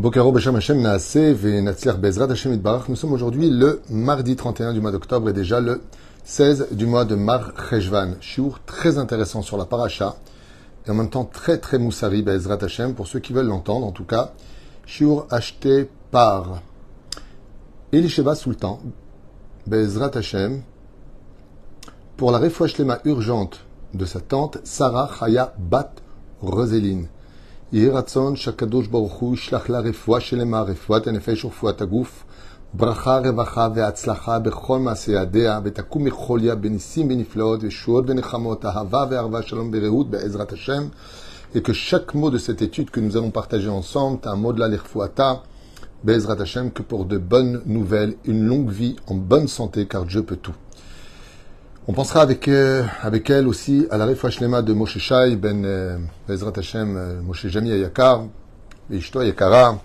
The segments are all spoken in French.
Bokaro Beshem Hashem Naaseh Venatzliach Bezrat Hashem Itbarach. Nous sommes aujourd'hui le mardi 31 du mois d'octobre et déjà le 16 du mois de Mar Cheshvan. Shiur très intéressant sur la paracha et en même temps très moussari Bezrat Hashem pour ceux qui veulent l'entendre. En tout cas, Shiur acheté par Elisheva Sultan Bezrat Hashem pour la refoua shlema urgente de sa tante Sarah Chaya Bat Roseline. יהי רצון שהקדוש ברוך הוא ישלח לה רפואה שלמה, רפואת הנפש ורפואת הגוף, ברכה, רווחה והצלחה בכל מעשה ידיה, ותקום מחוליה בניסים ונפלאות, ישועות ונחמות, אהבה וערבה, שלום ורעות בעזרת השם, et que chaque mot de cette étude que nous allons partager ensemble, un mot de la l'irfouata, בעזרת השם, que pour de bonnes nouvelles, une longue vie en bonne santé, car Dieu peut tout. On pensera avec elle aussi à la refoua shlema de Moshe Shai ben Bezrat Hashem, Moshe Jami Ayakar, et Ishto Ayakara,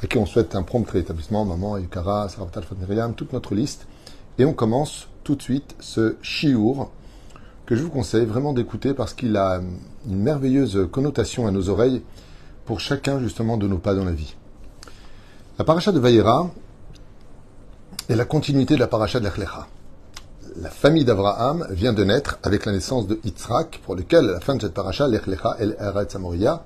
à qui on souhaite un prompt rétablissement, maman Ayakara, Sarah Talfot Miriam, toute notre liste. Et on commence tout de suite ce shiur que je vous conseille vraiment d'écouter parce qu'il a une merveilleuse connotation à nos oreilles pour chacun justement de nos pas dans la vie. La paracha de Vayera est la continuité de la paracha de Lech Lecha. La famille d'Abraham vient de naître avec la naissance de Yitzhak, pour lequel, à la fin de cette paracha, Lech Lecha el Eretz Hamoria,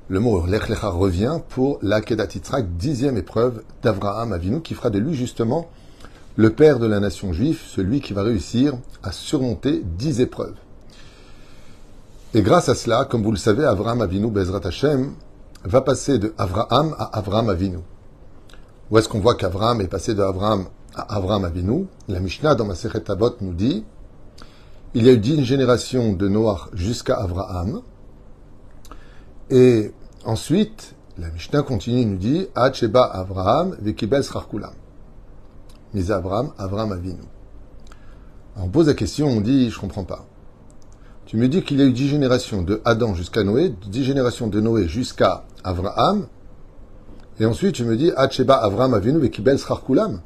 le mot Lech Lecha revient pour la Kedat Yitzhak, 10e épreuve d'Abraham Avinu, qui fera de lui justement le père de la nation juive, celui qui va réussir à surmonter 10 épreuves. Et grâce à cela, comme vous le savez, Abraham Avinu, Bezrat Hashem, va passer de Abraham à Abraham Avinu. Où est-ce qu'on voit qu'Abraham est passé de Abraham à Avraham Avinu? La Mishnah dans Masechet Avot nous dit il y a eu 10 générations de Noach jusqu'à Avraham, et ensuite la Mishnah continue et nous dit Ad Sheba Avraham vekibel schar kulam. Mais Avraham Avinu. Alors on pose la question, on dit je comprends pas. Tu me dis qu'il y a eu 10 générations de Adam jusqu'à Noé, 10 générations de Noé jusqu'à Avraham, et ensuite tu me dis Ad Sheba Avraham Avinu vekibel schar kulam.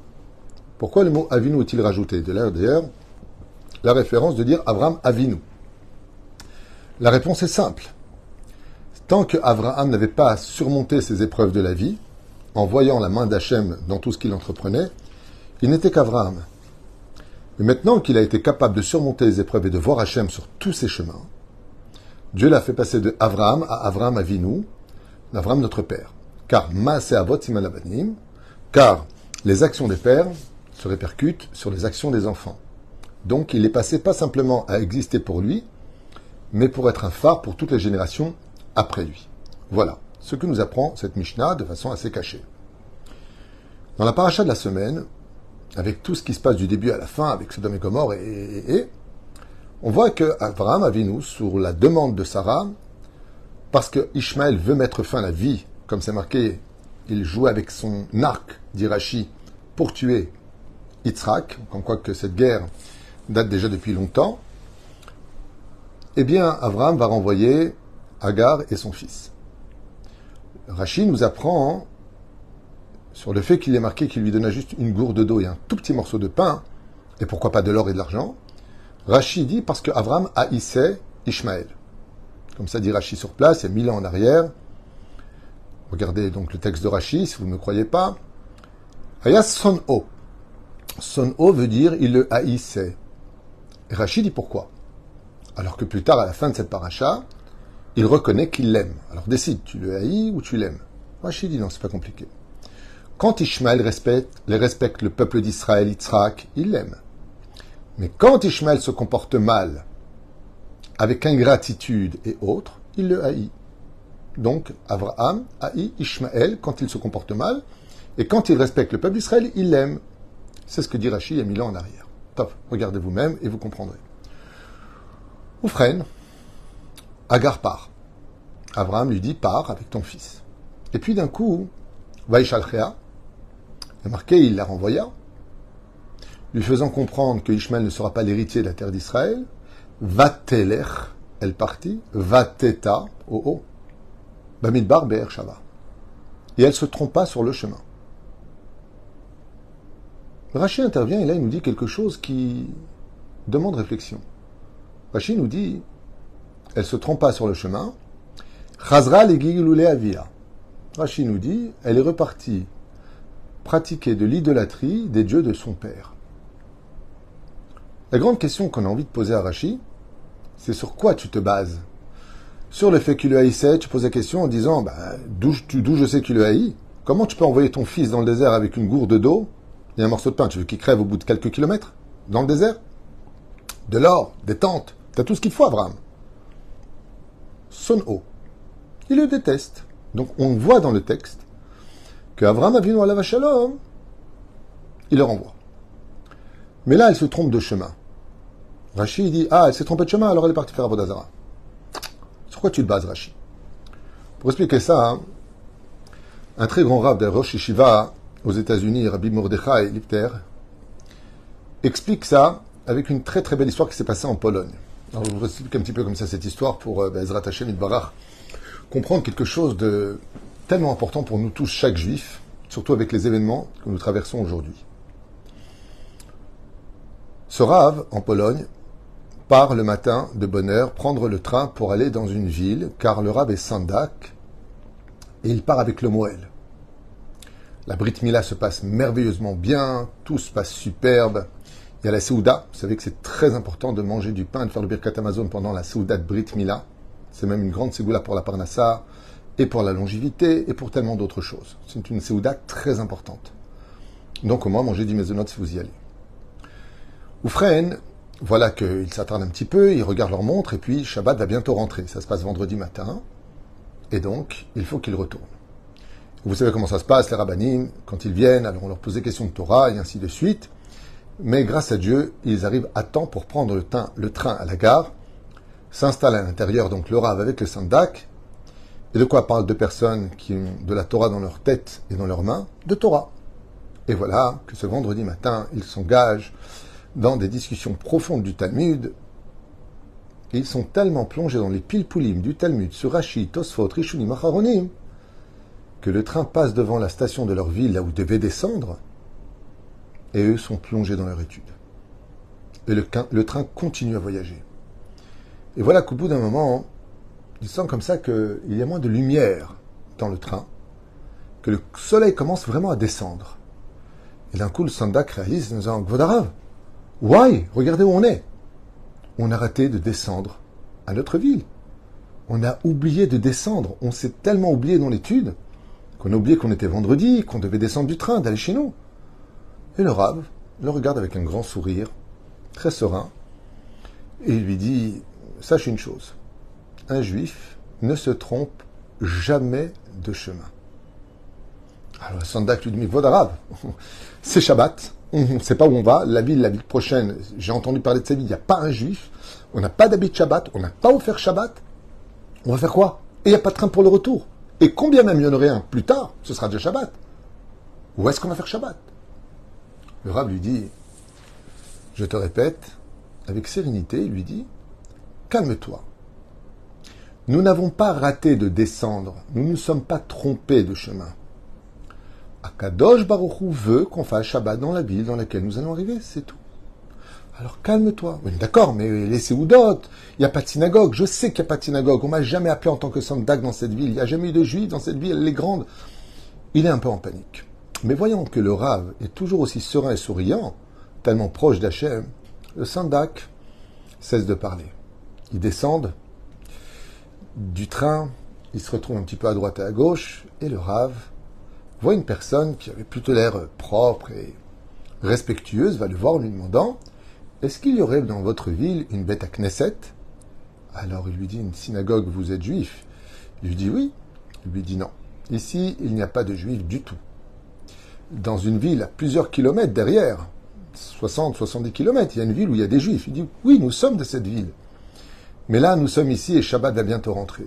Pourquoi le mot Avinu est-il rajouté? De là, d'ailleurs, la référence de dire Avraham Avinu. La réponse est simple. Tant que Avraham n'avait pas surmonté ses épreuves de la vie, en voyant la main d'Hachem dans tout ce qu'il entreprenait, il n'était qu'Avraham. Mais maintenant qu'il a été capable de surmonter les épreuves et de voir Hachem sur tous ses chemins, Dieu l'a fait passer de Avraham à Avraham Avinu, Avraham notre père. Car Maaseh Avot Siman Labanim, car les actions des pères se répercute sur les actions des enfants. Donc il est passé pas simplement à exister pour lui, mais pour être un phare pour toutes les générations après lui. Voilà ce que nous apprend cette Mishnah de façon assez cachée. Dans la paracha de la semaine, avec tout ce qui se passe du début à la fin, avec Sodome et Gomorrhe, on voit que Abraham Avinu, sur la demande de Sarah, parce que Ishmaël veut mettre fin à la vie, comme c'est marqué, il joue avec son arc, dit Rashi, pour tuer Yitzhak, comme quoi que cette guerre date déjà depuis longtemps, eh bien, Abraham va renvoyer Agar et son fils. Rashi nous apprend sur le fait qu'il est marqué qu'il lui donna juste une gourde d'eau et un tout petit morceau de pain, et pourquoi pas de l'or et de l'argent. Rashi dit parce que Abraham haïssait Ishmaël. Comme ça dit Rashi sur place, il y a 1000 ans en arrière. Regardez donc le texte de Rashi, si vous ne me croyez pas. Hayas son o. Son o veut dire il le haïssait. Et Rashi dit pourquoi? Alors que plus tard, à la fin de cette paracha, il reconnaît qu'il l'aime. Alors décide, tu le haïs ou tu l'aimes? Rashi dit non, c'est pas compliqué. Quand Ishmaël respecte le peuple d'Israël, Yitzhak, il l'aime. Mais quand Ishmaël se comporte mal, avec ingratitude et autres, il le haït. Donc, Abraham haït Ishmaël quand il se comporte mal, et quand il respecte le peuple d'Israël, il l'aime. C'est ce que dit Rashi il y a 1000 ans en arrière. Top, regardez vous-même et vous comprendrez. Oufren, Agar part. Abraham lui dit, pars avec ton fils. Et puis d'un coup, Vaïchalchéa, il est marqué, il la renvoya, lui faisant comprendre que Ishmaël ne sera pas l'héritier de la terre d'Israël. Vatelech, elle partit, Vateta, Bamidbar Be'er Shava. Et elle se trompa sur le chemin. Rashi intervient et là il nous dit quelque chose qui demande réflexion. Rashi nous dit, elle se trompa sur le chemin, Chazra le Gilulé Avia. Rashi nous dit, elle est repartie pratiquer de l'idolâtrie des dieux de son père. La grande question qu'on a envie de poser à Rashi, c'est sur quoi tu te bases? Sur le fait qu'il le haïssait, tu poses la question en disant, d'où je sais qu'il le haït? Comment tu peux envoyer ton fils dans le désert avec une gourde d'eau et un morceau de pain? Tu veux qu'il crève au bout de quelques kilomètres? Dans le désert? De l'or, des tentes, t'as tout ce qu'il faut, Abraham. Son haut. Il le déteste. Donc on voit dans le texte que Abraham Avinu alav shalom, il le renvoie. Mais là, elle se trompe de chemin. Rashi dit, elle s'est trompée de chemin, alors elle est partie faire Avodah Zarah. Sur quoi tu te bases, Rashi? Pour expliquer ça, un très grand rabbin de Rosh Yeshiva aux États-Unis, Rabbi Mordechai Lipter, explique ça avec une très très belle histoire qui s'est passée en Pologne. Alors je vous explique un petit peu comme ça cette histoire pour Ezrat Hashem Itbarach comprendre quelque chose de tellement important pour nous tous, chaque juif, surtout avec les événements que nous traversons aujourd'hui. Ce Rav, en Pologne, part le matin de bonne heure prendre le train pour aller dans une ville, car le Rav est Sandak, et il part avec le Moël. La Brit Mila se passe merveilleusement bien, tout se passe superbe. Il y a la Seouda, vous savez que c'est très important de manger du pain et de faire le Birkat Hamazon pendant la Seouda de Brit Mila. C'est même une grande Ségoula pour la Parnassa, et pour la longévité, et pour tellement d'autres choses. C'est une Seouda très importante. Donc au moins, mangez du Mezonot si vous y allez. Oufren, voilà qu'ils s'attardent un petit peu, ils regardent leur montre, et puis Shabbat va bientôt rentrer. Ça se passe vendredi matin, et donc il faut qu'ils retournent. Vous savez comment ça se passe, les rabbanim, quand ils viennent, alors on leur pose des questions de Torah, et ainsi de suite. Mais grâce à Dieu, ils arrivent à temps pour prendre le train à la gare, s'installent à l'intérieur, donc le Rav avec le Sandak. Et de quoi parlent deux personnes qui ont de la Torah dans leur tête et dans leurs mains? De Torah. Et voilà que ce vendredi matin, ils s'engagent dans des discussions profondes du Talmud. Et ils sont tellement plongés dans les pilpoulim du Talmud sur Rashi, Tosfot, Rishonim, Acharonim, que le train passe devant la station de leur ville, là où ils devaient descendre, et eux sont plongés dans leur étude. Et le train continue à voyager. Et voilà qu'au bout d'un moment, ils sentent comme ça qu'il y a moins de lumière dans le train, que le soleil commence vraiment à descendre. Et d'un coup, le Sandak réalise en disant, Gvodarav, why? Regardez où on est. On a raté de descendre à notre ville. On a oublié de descendre. On s'est tellement oublié dans l'étude qu'on a oublié qu'on était vendredi, qu'on devait descendre du train, d'aller chez nous. Et le Rav le regarde avec un grand sourire, très serein, et il lui dit, sache une chose, un juif ne se trompe jamais de chemin. Alors le Sandak lui dit, mais Vodarav, c'est Shabbat, on ne sait pas où on va, la ville prochaine, j'ai entendu parler de cette ville, il n'y a pas un juif, on n'a pas d'habit de Shabbat, on n'a pas offert Shabbat, on va faire quoi? Et il n'y a pas de train pour le retour. Et combien même il y en aurait un plus tard, ce sera déjà Shabbat. Où est-ce qu'on va faire Shabbat? Le Rav lui dit, je te répète, avec sérénité, il lui dit, calme-toi. Nous n'avons pas raté de descendre, nous ne nous sommes pas trompés de chemin. Akadosh Baruch Hu veut qu'on fasse Shabbat dans la ville dans laquelle nous allons arriver, c'est tout. Alors calme-toi. Oui, d'accord, mais les Séoudot, il n'y a pas de synagogue. Je sais qu'il n'y a pas de synagogue. On m'a jamais appelé en tant que Sandak dans cette ville. Il n'y a jamais eu de juifs dans cette ville, elle est grande. Il est un peu en panique. Mais voyons que le Rav est toujours aussi serein et souriant, tellement proche d'Hachem, le Sandak cesse de parler. Ils descendent du train, ils se retrouvent un petit peu à droite et à gauche, et le Rav voit une personne qui avait plutôt l'air propre et respectueuse, va le voir en lui demandant « Est-ce qu'il y aurait dans votre ville une bête à Knesset ?» Alors il lui dit « Une synagogue, vous êtes juif ?» Il lui dit « Oui ». Il lui dit « Non, ici il n'y a pas de juifs du tout. Dans une ville à plusieurs kilomètres derrière, 60-70 kilomètres, il y a une ville où il y a des juifs. » Il dit « Oui, nous sommes de cette ville. Mais là, nous sommes ici et Shabbat va bientôt rentrer. »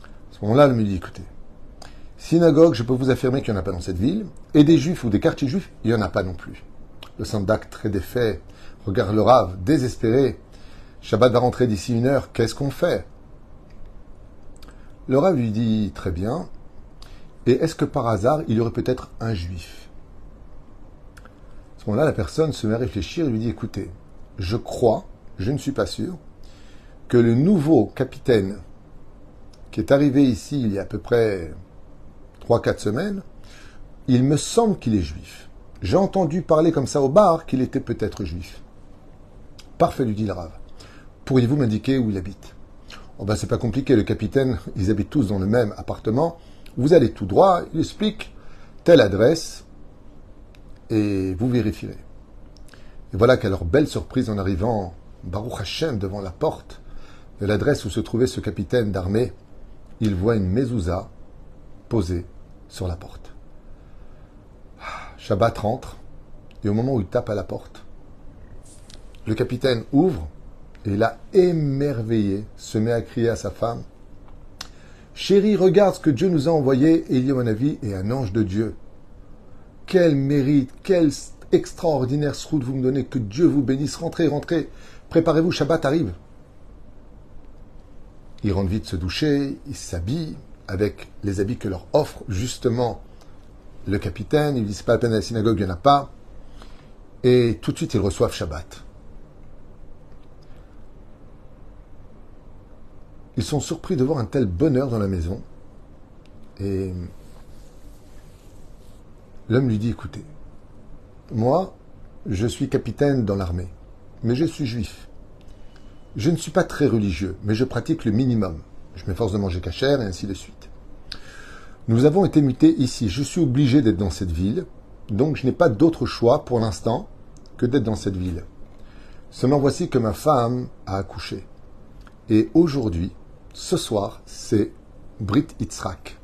À ce moment-là, il me dit « Écoutez, synagogue, je peux vous affirmer qu'il n'y en a pas dans cette ville, et des juifs ou des quartiers juifs, il n'y en a pas non plus. » Le Sandak, très défait, regarde le Rav, désespéré. Shabbat va rentrer d'ici 1 heure, qu'est-ce qu'on fait? Le Rav lui dit, très bien, et est-ce que par hasard, il y aurait peut-être un juif? À ce moment-là, la personne se met à réfléchir et lui dit, écoutez, je crois, je ne suis pas sûr, que le nouveau capitaine qui est arrivé ici il y a à peu près 3-4 semaines, il me semble qu'il est juif. J'ai entendu parler comme ça au bar qu'il était peut-être juif. Parfait, lui dit le Rav. Pourriez-vous m'indiquer où il habite? Oh ben c'est pas compliqué, le capitaine, ils habitent tous dans le même appartement. Vous allez tout droit, il explique telle adresse et vous vérifierez. Et voilà qu'à leur belle surprise en arrivant, Baruch Hashem, devant la porte de l'adresse où se trouvait ce capitaine d'armée, il voit une mezouza posée sur la porte. Shabbat rentre, et au moment où il tape à la porte, le capitaine ouvre, et là, émerveillé, se met à crier à sa femme, « Chérie, regarde ce que Dieu nous a envoyé, et il y a, à mon avis, est un ange de Dieu. Quel mérite, quel extraordinaire sroute vous me donnez, que Dieu vous bénisse, rentrez, rentrez, préparez-vous, Shabbat arrive. » Il rentre vite se doucher, il s'habille avec les habits que leur offre justement le capitaine. Il dit, c'est pas la peine à la synagogue, il n'y en a pas. Et tout de suite, ils reçoivent Shabbat. Ils sont surpris de voir un tel bonheur dans la maison. Et l'homme lui dit, écoutez, moi, je suis capitaine dans l'armée, mais je suis juif. Je ne suis pas très religieux, mais je pratique le minimum. Je m'efforce de manger cachère et ainsi de suite. Nous avons été mutés ici. Je suis obligé d'être dans cette ville, donc je n'ai pas d'autre choix pour l'instant que d'être dans cette ville. Seulement voici que ma femme a accouché. Et aujourd'hui, ce soir, c'est Brit Yitzhak.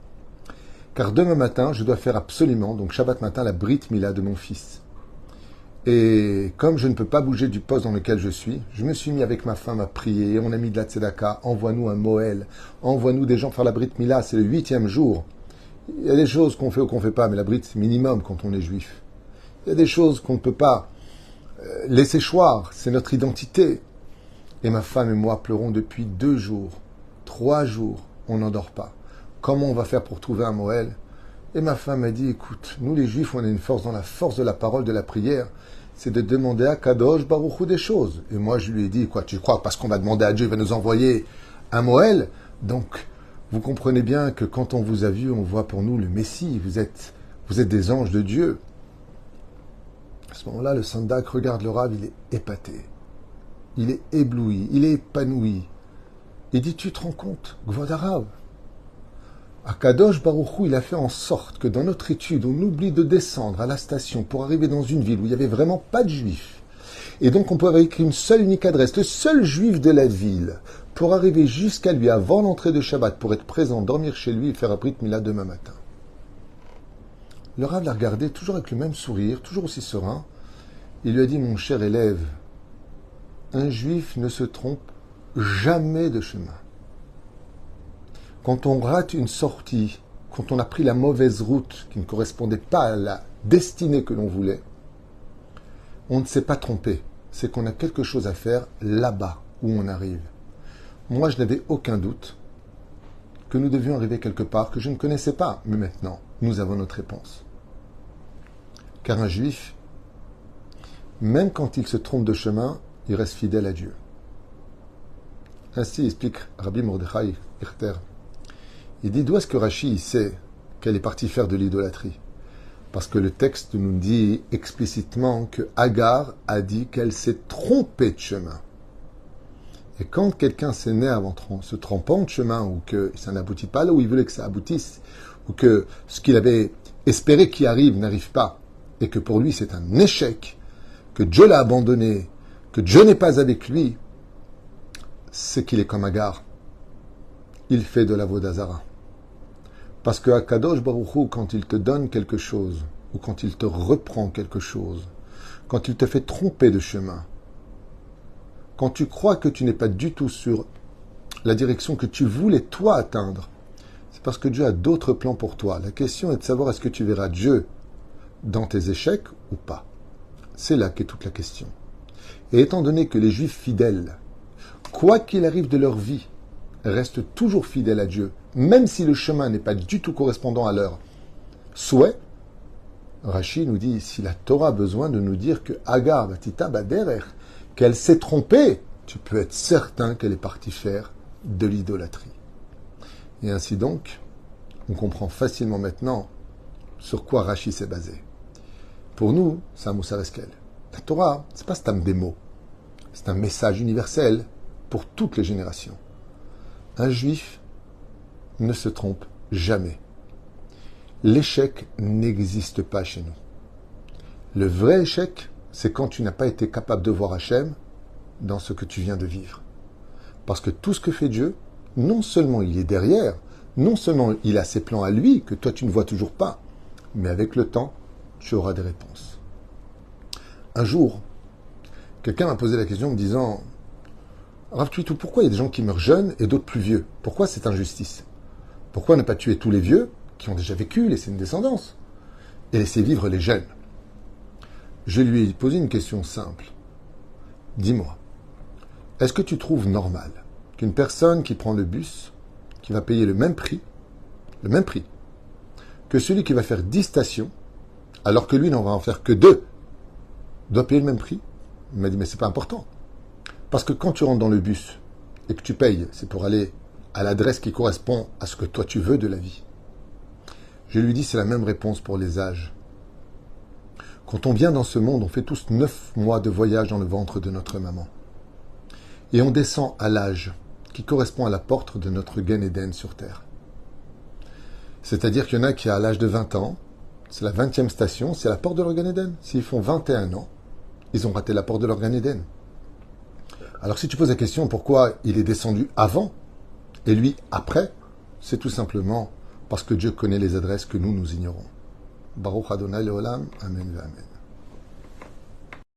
Car demain matin, je dois faire absolument, donc Shabbat matin, la Brit Mila de mon fils. Et comme je ne peux pas bouger du poste dans lequel je suis, je me suis mis avec ma femme à prier. On a mis de la tzedaka, envoie-nous un Moël, envoie-nous des gens faire la Brit Mila, c'est le 8e jour. Il y a des choses qu'on fait ou qu'on ne fait pas, mais la Brit, c'est minimum quand on est juif. Il y a des choses qu'on ne peut pas laisser choir, c'est notre identité. Et ma femme et moi pleurons depuis 2 jours, 3 jours, on n'en dort pas. Comment on va faire pour trouver un Moël? Et ma femme m'a dit, écoute, nous les juifs, on a une force dans la force de la parole, de la prière, c'est de demander à Kadosh Baruch Hu des choses. Et moi, je lui ai dit, quoi, tu crois, parce qu'on va demander à Dieu, il va nous envoyer un Moël? Donc, vous comprenez bien que quand on vous a vu, on voit pour nous le Messie, vous êtes des anges de Dieu. À ce moment-là, le Sandak regarde le Rav, il est épaté. Il est ébloui, il est épanoui. Il dit, tu te rends compte, Gvod Harav, Akadosh Baruch Hu, il a fait en sorte que dans notre étude, on oublie de descendre à la station pour arriver dans une ville où il n'y avait vraiment pas de juifs. Et donc on pouvait avoir écrit une seule unique adresse, le seul juif de la ville, pour arriver jusqu'à lui avant l'entrée de Shabbat, pour être présent, dormir chez lui et faire un Brit Mila demain matin. Le Rav l'a regardé, toujours avec le même sourire, toujours aussi serein. Il lui a dit, mon cher élève, un juif ne se trompe jamais de chemin. Quand on rate une sortie, quand on a pris la mauvaise route qui ne correspondait pas à la destinée que l'on voulait, on ne s'est pas trompé. C'est qu'on a quelque chose à faire là-bas où on arrive. Moi, je n'avais aucun doute que nous devions arriver quelque part que je ne connaissais pas. Mais maintenant, nous avons notre réponse. Car un juif, même quand il se trompe de chemin, il reste fidèle à Dieu. Ainsi explique Rabbi Mordechai Irter. Il dit, d'où est-ce que Rashi sait qu'elle est partie faire de l'idolâtrie? Parce que le texte nous dit explicitement que Agar a dit qu'elle s'est trompée de chemin. Et quand quelqu'un s'énerve en se trompant de chemin, ou que ça n'aboutit pas là où il voulait que ça aboutisse, ou que ce qu'il avait espéré qui arrive n'arrive pas, et que pour lui c'est un échec, que Dieu l'a abandonné, que Dieu n'est pas avec lui, c'est qu'il est comme Agar. Il fait de la vodazara. Parce que Akadosh Baruch Hu, quand il te donne quelque chose, ou quand il te reprend quelque chose, quand il te fait tromper de chemin, quand tu crois que tu n'es pas du tout sur la direction que tu voulais toi atteindre, c'est parce que Dieu a d'autres plans pour toi. La question est de savoir est-ce que tu verras Dieu dans tes échecs ou pas. C'est là qu'est toute la question. Et étant donné que les Juifs fidèles, quoi qu'il arrive de leur vie, restent toujours fidèles à Dieu, même si le chemin n'est pas du tout correspondant à leur souhait, Rashi nous dit, si la Torah a besoin de nous dire que Agar Vatita Baderer, qu'elle s'est trompée, tu peux être certain qu'elle est partie faire de l'idolâtrie. Et ainsi donc, on comprend facilement maintenant sur quoi Rashi s'est basé. Pour nous, c'est un Moussar Eskel. La Torah, c'est pas stam des mots. C'est un message universel pour toutes les générations. Un juif ne se trompe jamais. L'échec n'existe pas chez nous. Le vrai échec, c'est quand tu n'as pas été capable de voir Hachem dans ce que tu viens de vivre. Parce que tout ce que fait Dieu, non seulement il est derrière, non seulement il a ses plans à lui, que toi tu ne vois toujours pas, mais avec le temps, tu auras des réponses. Un jour, quelqu'un m'a posé la question en me disant « Rav Tuitou, pourquoi il y a des gens qui meurent jeunes et d'autres plus vieux? Pourquoi cette injustice? Pourquoi ne pas tuer tous les vieux qui ont déjà vécu, laisser une descendance, et laisser vivre les jeunes ?» Je lui ai posé une question simple. Dis-moi, est-ce que tu trouves normal qu'une personne qui prend le bus, qui va payer le même prix, que celui qui va faire 10 stations, alors que lui n'en va en faire que 2, doit payer le même prix? Il m'a dit, mais c'est pas important. Parce que quand tu rentres dans le bus et que tu payes, c'est pour aller à l'adresse qui correspond à ce que toi tu veux de la vie. Je lui dis, c'est la même réponse pour les âges. Quand on vient dans ce monde, on fait tous 9 mois de voyage dans le ventre de notre maman. Et on descend à l'âge qui correspond à la porte de notre Gan Eden sur Terre. C'est-à-dire qu'il y en a qui, à l'âge de 20 ans, c'est la 20e station, c'est la porte de leur Gan Eden. S'ils font 21 ans, ils ont raté la porte de leur Gan Eden. Alors si tu poses la question pourquoi il est descendu avant et lui après, c'est tout simplement parce que Dieu connaît les adresses que nous ignorons. Baruch Adonai Leolam, Amen ve Amen.